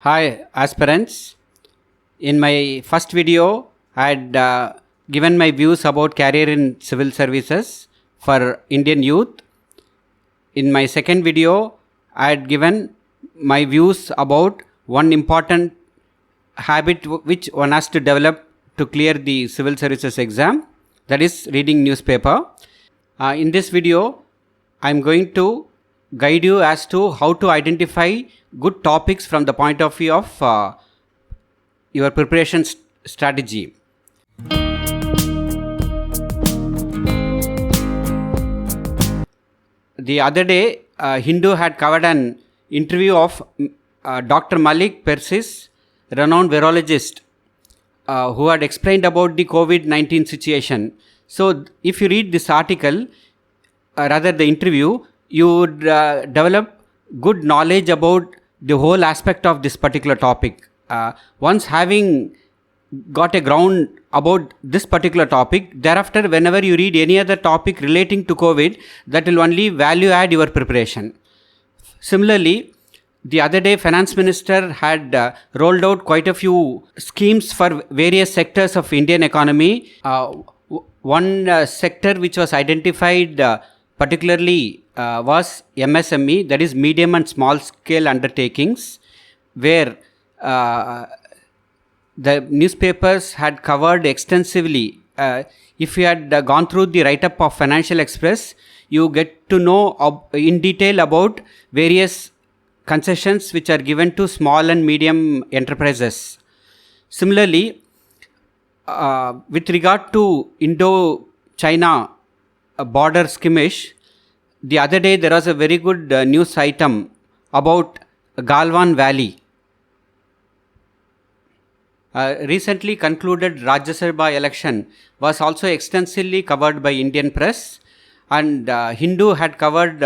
Hi, aspirants. In my first video, I had given my views about career in civil services for Indian youth. In my second video, I had given my views about one important habit which one has to develop to clear the civil services exam, that is reading newspaper. In this video, I am going to guide you as to how to identify good topics from the point of view of your preparation strategy. The other day, Hindu had covered an interview of Dr. Malik Persis, renowned virologist, who had explained about the COVID-19 situation. So, if you read this article, rather the interview, you would develop good knowledge about the whole aspect of this particular topic. Once having got a ground about this particular topic, thereafter whenever you read any other topic relating to COVID, that will only value add your preparation. Similarly, the other day finance minister had rolled out quite a few schemes for various sectors of Indian economy. One sector which was identified particularly was MSME, that is medium and small scale undertakings, where the newspapers had covered extensively. If you had gone through the write-up of Financial Express, you get to know in detail about various concessions which are given to small and medium enterprises. Similarly, with regard to Indo-China border skirmish, the other day there was a very good news item about Galwan Valley. Recently concluded Rajya Sabha election was also extensively covered by Indian press, and Hindu had covered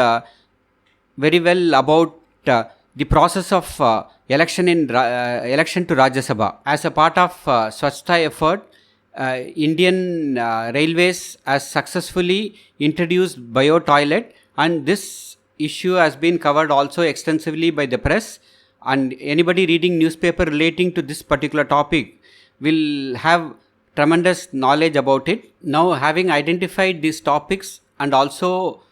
very well about the process of election to Rajya Sabha. As a part of Swachhta effort, Indian Railways has successfully introduced bio toilet, and this issue has been covered also extensively by the press, and anybody reading newspaper relating to this particular topic will have tremendous knowledge about it. Now, having identified these topics and also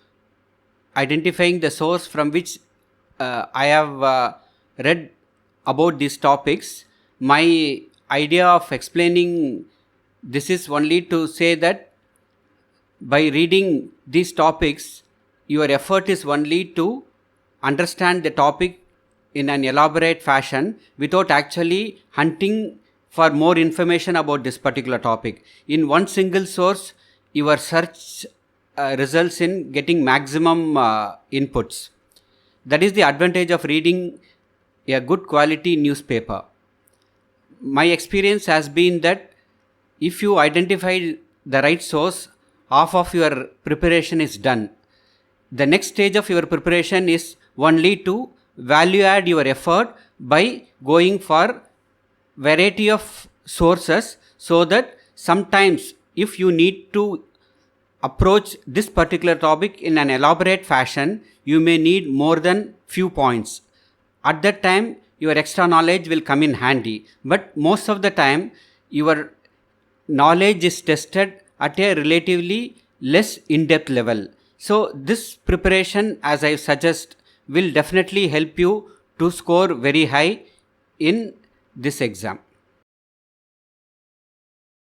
identifying the source from which I have read about these topics, my idea of explaining this is only to say that by reading these topics, your effort is only to understand the topic in an elaborate fashion without actually hunting for more information about this particular topic. In one single source, your search results in getting maximum inputs. That is the advantage of reading a good quality newspaper. My experience has been that if you identify the right source, half of your preparation is done. The next stage of your preparation is only to value add your effort by going for variety of sources, so that sometimes if you need to approach this particular topic in an elaborate fashion, you may need more than few points. At that time, your extra knowledge will come in handy, but most of the time your knowledge is tested at a relatively less in-depth level. So this preparation, as I suggest, will definitely help you to score very high in this exam.